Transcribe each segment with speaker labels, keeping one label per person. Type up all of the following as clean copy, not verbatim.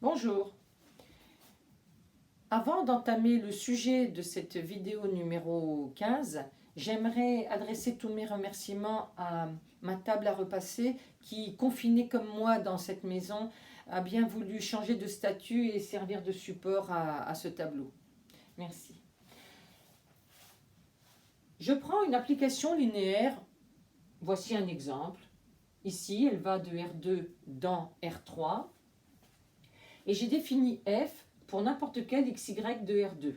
Speaker 1: Bonjour. Avant d'entamer le sujet de cette vidéo numéro 15, j'aimerais adresser tous mes remerciements à ma table à repasser qui, confinée comme moi dans cette maison, a bien voulu changer de statut et servir de support à ce tableau. Merci. Je prends une application linéaire. Voici un exemple. Ici, elle va de R2 dans R3. Et j'ai défini f pour n'importe quel xy de R2.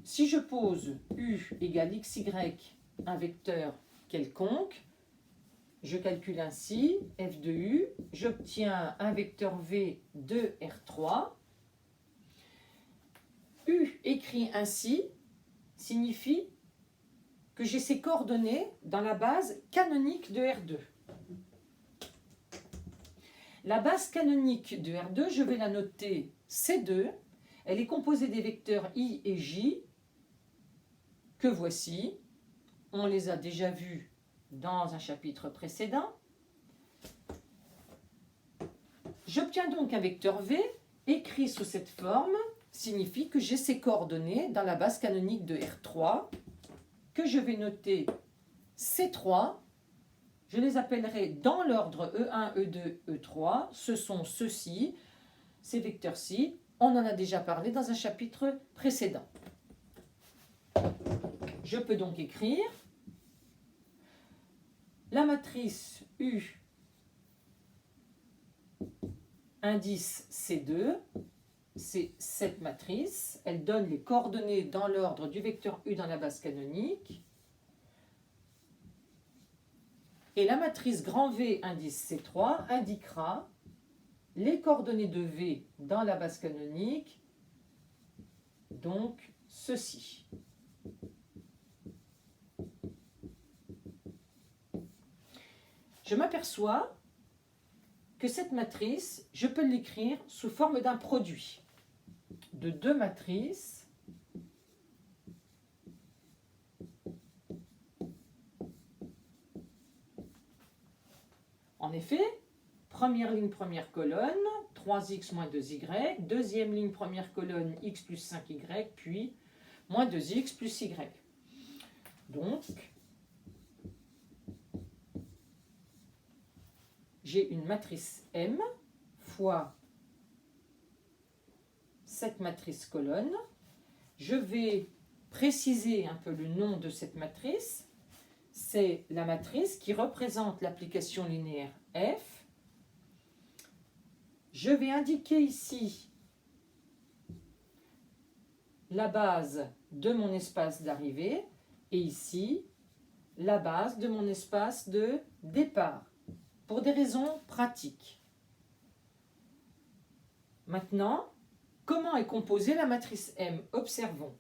Speaker 1: Si je pose u égale xy, un vecteur quelconque, je calcule ainsi f de u, j'obtiens un vecteur v de R3. U écrit ainsi signifie que j'ai ces coordonnées dans la base canonique de R2. La base canonique de R2, je vais la noter C2. Elle est composée des vecteurs I et J, que voici. On les a déjà vus dans un chapitre précédent. J'obtiens donc un vecteur V, écrit sous cette forme, signifie que j'ai ces coordonnées dans la base canonique de R3, que je vais noter C3. Je les appellerai dans l'ordre E1, E2, E3. Ce sont ceux-ci, ces vecteurs-ci. On en a déjà parlé dans un chapitre précédent. Je peux donc écrire la matrice U indice C2. C'est cette matrice. Elle donne les coordonnées dans l'ordre du vecteur U dans la base canonique. Et la matrice grand V indice C3 indiquera les coordonnées de V dans la base canonique, donc ceci. Je m'aperçois que cette matrice, je peux l'écrire sous forme d'un produit de deux matrices En effet, première ligne, première colonne, 3x moins 2y, deuxième ligne, première colonne, x plus 5y, puis moins 2x plus y. Donc, j'ai une matrice M fois cette matrice colonne. Je vais préciser un peu le nom de cette matrice. C'est la matrice qui représente l'application linéaire f. Je vais indiquer ici la base de mon espace d'arrivée et ici la base de mon espace de départ, pour des raisons pratiques. Maintenant, comment est composée la matrice M? Observons.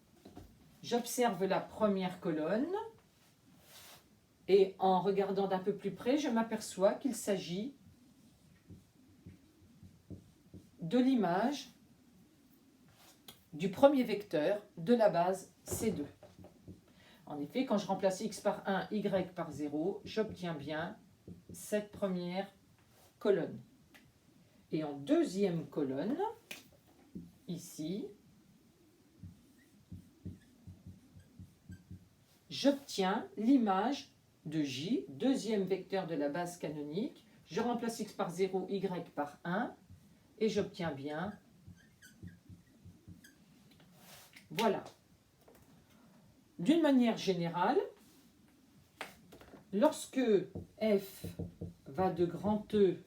Speaker 1: J'observe la première colonne. Et en regardant d'un peu plus près, je m'aperçois qu'il s'agit de l'image du premier vecteur de la base C2. En effet, quand je remplace x par 1, y par 0, j'obtiens bien cette première colonne. Et en deuxième colonne, ici, j'obtiens l'image de J, deuxième vecteur de la base canonique. Je remplace x par 0, y par 1, et j'obtiens bien, voilà. D'une manière générale, lorsque f va de grand E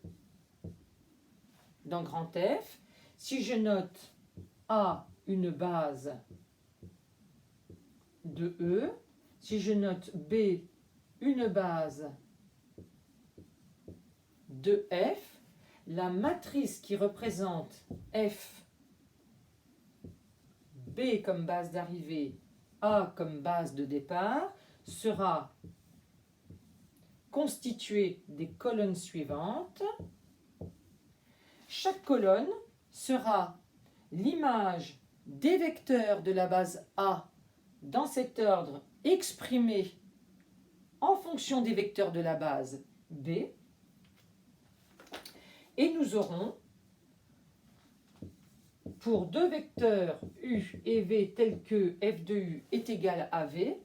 Speaker 1: dans grand F, si je note A une base de E, si je note B une base de F, la matrice qui représente F, B comme base d'arrivée, A comme base de départ, sera constituée des colonnes suivantes. Chaque colonne sera l'image des vecteurs de la base A dans cet ordre exprimé en fonction des vecteurs de la base B. Et nous aurons pour deux vecteurs U et V tels que f de U est égal à V,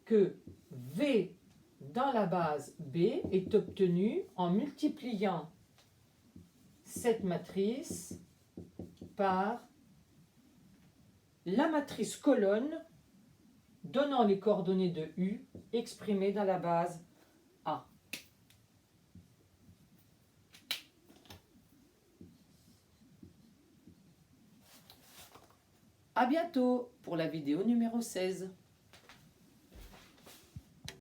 Speaker 1: que V dans la base B est obtenu en multipliant cette matrice par la matrice colonne donnant les coordonnées de U exprimées dans la base A. À bientôt pour la vidéo numéro 16.